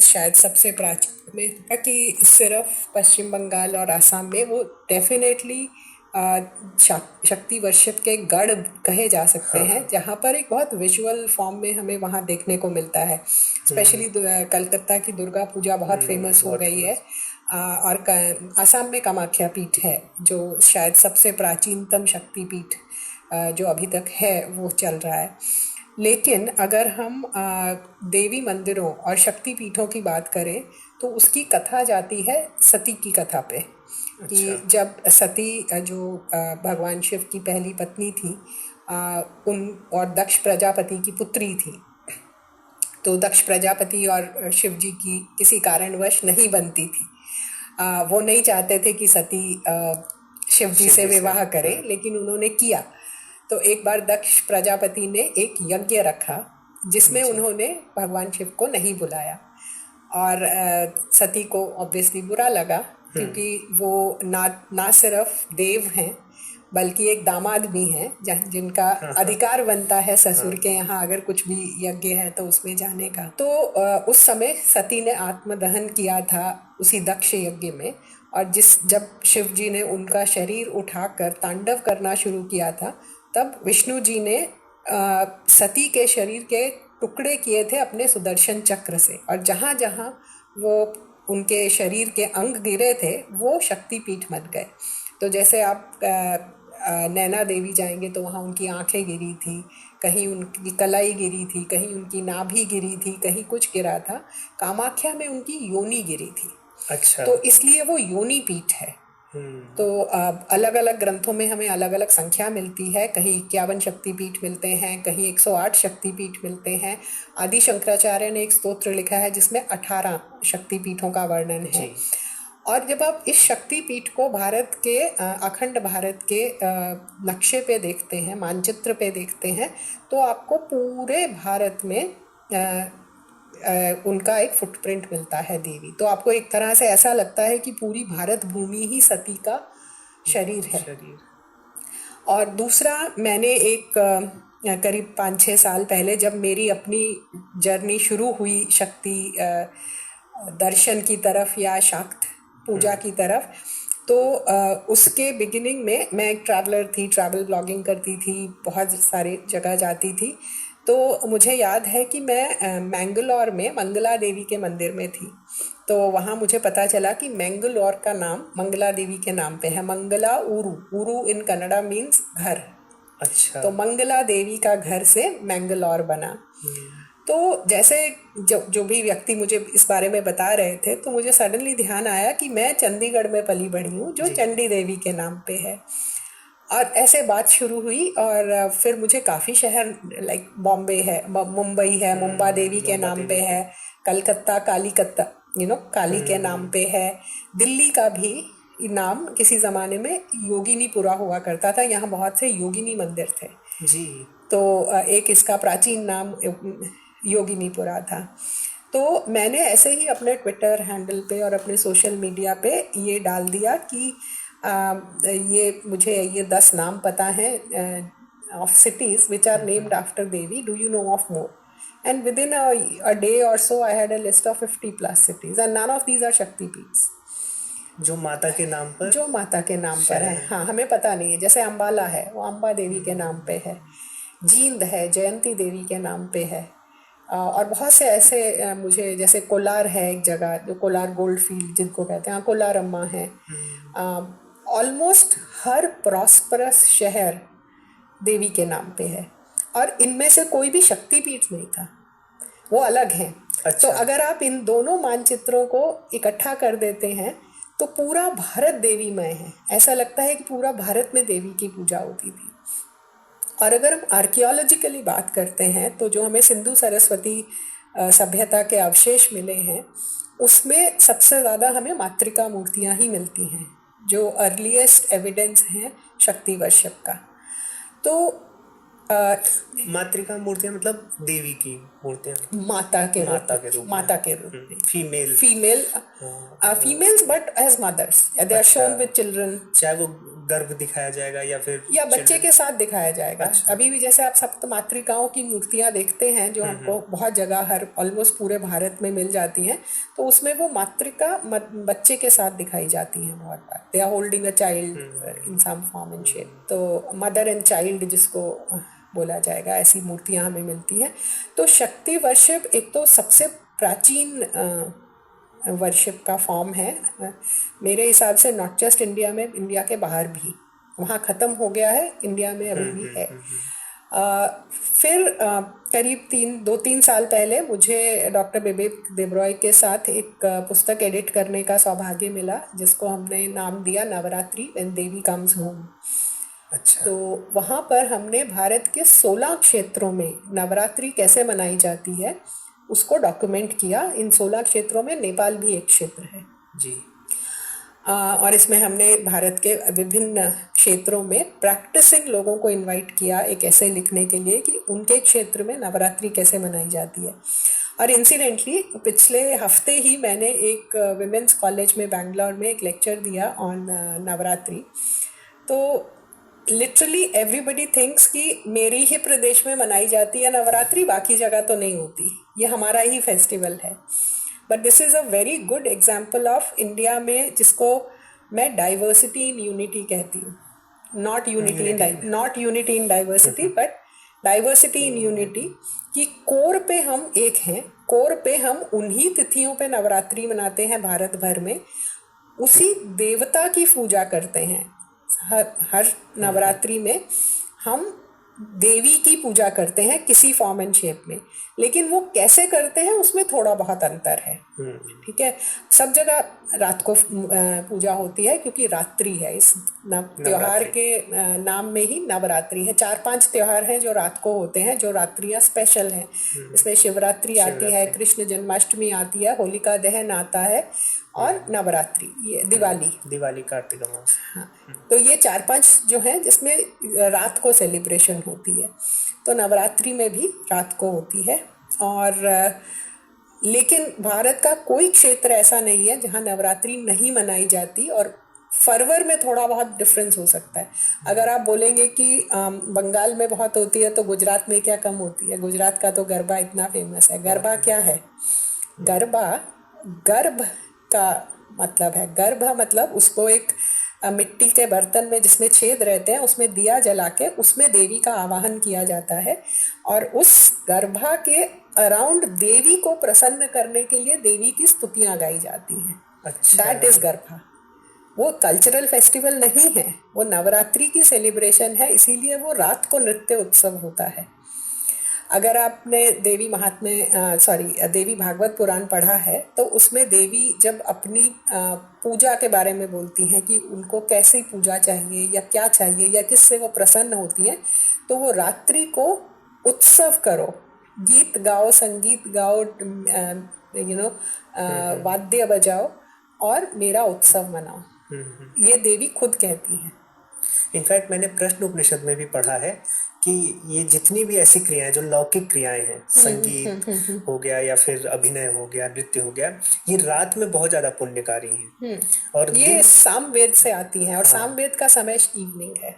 शायद सबसे प्राचीन में कि सिर्फ पश्चिम बंगाल और असम में वो डेफिनेटली शक्ति वर्शिप के गढ़ कहे जा सकते हैं, जहाँ पर एक बहुत विजुअल फॉर्म में हमें वहाँ देखने को मिलता है। स्पेशली कलकत्ता की दुर्गा पूजा बहुत फेमस हो गई है। और असम में कामाख्या पीठ है, जो शायद सबसे प्राचीनतम शक्ति पीठ जो अभी तक है वो चल रहा है। लेकिन अगर हम देवी मंदिरों और शक्ति पीठों की बात करें तो उसकी कथा जाती है सती की कथा पे। कि जब सती जो भगवान शिव की पहली पत्नी थी, उन और दक्ष प्रजापति की पुत्री थी, तो दक्ष प्रजापति और शिव जी की किसी कारणवश नहीं बनती थी। वो नहीं चाहते थे कि सती शिव जी से विवाह करें, लेकिन उन्होंने किया। तो एक बार दक्ष प्रजापति ने एक यज्ञ रखा जिसमें उन्होंने भगवान शिव को नहीं बुलाया, और सती को ऑब्वियसली बुरा लगा, क्योंकि वो ना सिर्फ देव हैं बल्कि एक दामाद भी हैं जिनका अधिकार बनता है ससुर के यहाँ अगर कुछ भी यज्ञ है तो उसमें जाने का। तो उस समय सती ने आत्मदहन किया था उसी दक्ष यज्ञ में, और जब शिव जी ने उनका शरीर उठाकर तांडव करना शुरू किया था, तब विष्णु जी ने सती के शरीर के टुकड़े किए थे अपने सुदर्शन चक्र से, और जहाँ जहाँ वो उनके शरीर के अंग गिरे थे वो शक्तिपीठ बन गए। तो जैसे आप नैना देवी जाएंगे तो वहाँ उनकी आंखें गिरी थी, कहीं उनकी कलाई गिरी थी, कहीं उनकी नाभि गिरी थी, कहीं कुछ गिरा था। कामाख्या में उनकी योनि गिरी थी। अच्छा। तो इसलिए वो योनि पीठ है। तो अलग अलग ग्रंथों में हमें अलग अलग संख्या मिलती है, कहीं 51 शक्तिपीठ मिलते हैं, कहीं 108 शक्तिपीठ मिलते हैं। आदि शंकराचार्य ने एक स्तोत्र लिखा है जिसमें 18 शक्तिपीठों का वर्णन है। और जब आप इस शक्तिपीठ को भारत के अखंड भारत के नक्शे पे देखते हैं, मानचित्र पे देखते हैं, तो आपको पूरे भारत में उनका एक फुटप्रिंट मिलता है देवी। तो आपको एक तरह से ऐसा लगता है कि पूरी भारत भूमि ही सती का शरीर है। और दूसरा, मैंने एक करीब 5-6 साल पहले जब मेरी अपनी जर्नी शुरू हुई शक्ति दर्शन की तरफ या शाक्त पूजा की तरफ, तो उसके बिगिनिंग में मैं एक ट्रैवलर थी, ट्रैवल ब्लॉगिंग करती थी, बहुत सारे जगह जाती थी। तो मुझे याद है कि मैं मैंगलोर में मंगला देवी के मंदिर में थी। तो वहाँ मुझे पता चला कि मैंगलोर का नाम मंगला देवी के नाम पे है। मंगला ऊरू, ऊरू इन कन्नड़ा मीन्स घर। अच्छा। तो मंगला देवी का घर से मैंगलोर बना। तो जैसे जो भी व्यक्ति मुझे इस बारे में बता रहे थे, तो मुझे सडनली ध्यान आया कि मैं चंडीगढ़ में पली बढ़ी हूँ जो चंडी देवी के नाम पे है। और ऐसे बात शुरू हुई, और फिर मुझे काफ़ी शहर लाइक बॉम्बे है, मुंबई है, मुंबा देवी के नाम पे है, कलकत्ता कालीकत्ता काली के नाम पे है, दिल्ली का भी नाम किसी ज़माने में योगिनीपुरा हुआ करता था। यहाँ बहुत से योगिनी मंदिर थे जी। तो एक इसका प्राचीन नाम योगिनीपुरा था। तो मैंने ऐसे ही अपने ट्विटर हैंडल पे और अपने सोशल मीडिया पे ये डाल दिया कि मुझे ये 10 नाम पता है of cities which are named after Devi, do you know of more? And within a day और so I had a list of 50+ cities and none of these are शक्तिपीठ्स जो माता के नाम पर है। हाँ, हमें पता नहीं है। जैसे अम्बाला है, वो अम्बा देवी के नाम पे है। जींद है, जयंती देवी के नाम पे है। और बहुत से ऐसे मुझे, जैसे कोलार है एक जगह, जो कोलार गोल्ड फील्ड जिनको कहते हैं, कोलार अम्मा है। ऑलमोस्ट हर प्रॉस्परस शहर देवी के नाम पे है, और इनमें से कोई भी शक्तिपीठ नहीं था, वो अलग हैं। अच्छा। तो अगर आप इन दोनों मानचित्रों को इकट्ठा कर देते हैं तो पूरा भारत देवीमय है। ऐसा लगता है कि पूरा भारत में देवी की पूजा होती थी। और अगर हम आर्कियोलॉजिकली बात करते हैं तो जो हमें सिंधु सरस्वती सभ्यता के अवशेष मिले हैं, उसमें सबसे ज़्यादा हमें मातृका मूर्तियाँ ही मिलती हैं, जो अर्लीस्ट एविडेंस हैं शक्ति वर्शिप का। तो मातृका मूर्तियाँ मतलब देवी की मूर्तियाँ, माता के रूप में females but as mothers, they are shown with children. चाहे वो गर्भ दिखाया जाएगा या फिर या बच्चे के साथ दिखाया जाएगा। अच्छा। अभी भी जैसे आप सप्त मातृकाओं की मूर्तियां देखते हैं जो हमको बहुत जगह हर ऑलमोस्ट पूरे भारत में मिल जाती हैं, तो उसमें वो मातृका बच्चे के साथ दिखाई जाती हैं बहुत बार। They are holding a child in some form and shape, तो मदर एंड चाइल्ड जिसको बोला जाएगा, ऐसी मूर्तियां हमें मिलती हैं। तो शक्ति वर्शिप एक तो सबसे प्राचीन वर्शिप का फॉर्म है मेरे हिसाब से, नॉट जस्ट इंडिया में, इंडिया के बाहर भी। वहाँ ख़त्म हो गया है, इंडिया में अभी भी है। फिर करीब 2-3 साल पहले मुझे डॉक्टर बिबेक देब्रॉय के साथ एक पुस्तक एडिट करने का सौभाग्य मिला, जिसको हमने नाम दिया Navratri when Devi comes home. अच्छा। तो वहाँ पर हमने भारत के 16 क्षेत्रों में नवरात्रि कैसे मनाई जाती है उसको डॉक्यूमेंट किया। इन 16 क्षेत्रों में नेपाल भी एक क्षेत्र है जी। और इसमें हमने भारत के विभिन्न क्षेत्रों में प्रैक्टिसिंग लोगों को इनवाइट किया एक ऐसे लिखने के लिए कि उनके क्षेत्र में नवरात्रि कैसे मनाई जाती है। और इंसिडेंटली पिछले हफ्ते ही मैंने एक विमेंस कॉलेज में बैंगलोर में एक लेक्चर दिया ऑन नवरात्रि। तो लिटरली एवरीबडी थिंक्स कि मेरी ही प्रदेश में मनाई जाती है नवरात्रि, बाकी जगह तो नहीं होती, ये हमारा ही फेस्टिवल है। But this is a very good example of India में, जिसको मैं डाइवर्सिटी इन यूनिटी कहती हूँ। Not unity in diversity but diversity in unity, कि कोर पे हम एक हैं, कोर पे हम उन्हीं तिथियों पे नवरात्रि मनाते हैं भारत भर में, उसी देवता की पूजा करते हैं। हर नवरात्रि में हम देवी की पूजा करते हैं किसी फॉर्म एंड शेप में, लेकिन वो कैसे करते हैं उसमें थोड़ा बहुत अंतर है। ठीक है, सब जगह रात को पूजा होती है क्योंकि रात्रि है, इस त्योहार के नाम में ही नवरात्रि है। 4-5 त्योहार हैं जो रात को होते हैं, जो रात्रियाँ स्पेशल हैं। इसमें शिवरात्रि आती है, कृष्ण जन्माष्टमी आती है, होलिका दहन आता है, और नवरात्रि, ये दिवाली कार्तिक अमावस। हाँ, तो ये 4-5 जो हैं जिसमें रात को सेलिब्रेशन होती है। तो नवरात्रि में भी रात को होती है। और लेकिन भारत का कोई क्षेत्र ऐसा नहीं है जहाँ नवरात्रि नहीं मनाई जाती, और फरवर में थोड़ा बहुत डिफरेंस हो सकता है। अगर आप बोलेंगे कि बंगाल में बहुत होती है तो गुजरात में क्या कम होती है? गुजरात का तो गरबा इतना फेमस है। गरबा क्या है? गरबा गर्भ का मतलब है। गर्भ मतलब उसको एक मिट्टी के बर्तन में जिसमें छेद रहते हैं उसमें दिया जला के उसमें देवी का आवाहन किया जाता है, और उस गर्भा के अराउंड देवी को प्रसन्न करने के लिए देवी की स्तुतियाँ गाई जाती हैं। अच्छा। That is Garba. वो कल्चरल फेस्टिवल नहीं है, वो नवरात्रि की सेलिब्रेशन है, इसीलिए वो रात को नृत्य उत्सव होता है। अगर आपने देवी भागवत पुराण पढ़ा है तो उसमें देवी जब अपनी पूजा के बारे में बोलती हैं कि उनको कैसी पूजा चाहिए या क्या चाहिए या किससे वो प्रसन्न होती हैं, तो वो रात्रि को उत्सव करो, गीत गाओ, संगीत गाओ, वाद्य बजाओ और मेरा उत्सव मनाओ, ये देवी खुद कहती हैं। इनफैक्ट मैंने प्रश्न उपनिषद में भी पढ़ा है कि ये जितनी भी ऐसी क्रियाएं जो लौकिक क्रियाएं हैं, संगीत हो गया या फिर अभिनय हो गया, नृत्य हो गया, ये रात में बहुत ज्यादा पुण्यकारी हैं। और ये सामवेद से आती हैं, और सामवेद का समय इवनिंग है।